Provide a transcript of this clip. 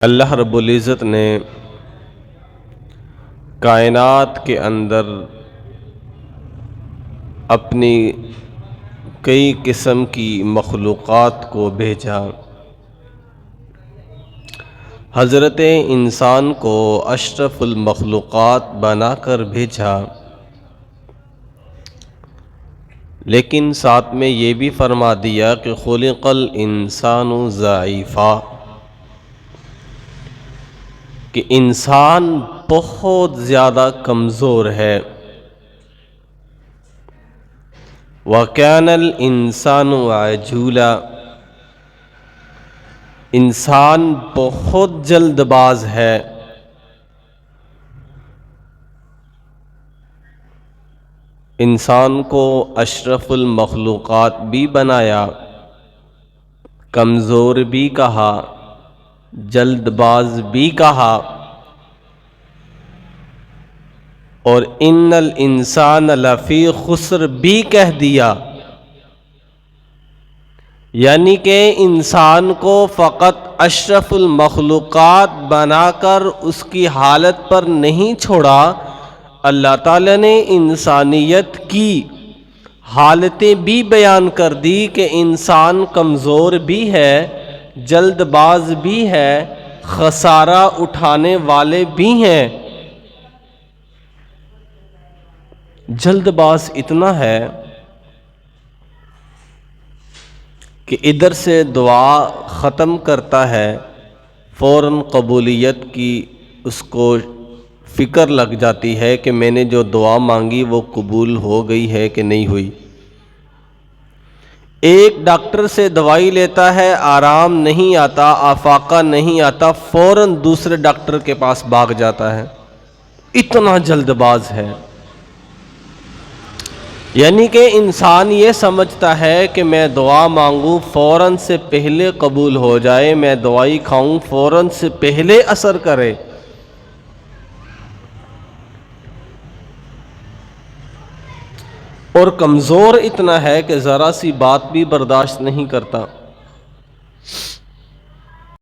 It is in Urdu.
اللہ رب العزت نے کائنات کے اندر اپنی کئی قسم کی مخلوقات کو بھیجا۔ حضرت انسان کو اشرف المخلوقات بنا کر بھیجا، لیکن ساتھ میں یہ بھی فرما دیا کہ خلق الانسان ضعیفا، کہ انسان بہت زیادہ کمزور ہے۔ وَكَانَ الْإِنسَانُ عَجُولًا، انسان بہت جلد باز ہے۔ انسان کو اشرف المخلوقات بھی بنایا، کمزور بھی کہا، جلد باز بھی کہا، اور ان الانسان لفی خسر بھی کہہ دیا۔ یعنی کہ انسان کو فقط اشرف المخلوقات بنا کر اس کی حالت پر نہیں چھوڑا، اللہ تعالیٰ نے انسانیت کی حالتیں بھی بیان کر دی کہ انسان کمزور بھی ہے، جلد باز بھی ہے، خسارہ اٹھانے والے بھی ہیں۔ جلد باز اتنا ہے کہ ادھر سے دعا ختم کرتا ہے، فوراً قبولیت کی اس کو فکر لگ جاتی ہے کہ میں نے جو دعا مانگی وہ قبول ہو گئی ہے کہ نہیں ہوئی۔ ایک ڈاکٹر سے دوائی لیتا ہے، آرام نہیں آتا، افاقہ نہیں آتا، فوراً دوسرے ڈاکٹر کے پاس بھاگ جاتا ہے، اتنا جلد باز ہے۔ یعنی کہ انسان یہ سمجھتا ہے کہ میں دعا مانگوں فوراً سے پہلے قبول ہو جائے، میں دوائی کھاؤں فوراً سے پہلے اثر کرے۔ اور کمزور اتنا ہے کہ ذرا سی بات بھی برداشت نہیں کرتا۔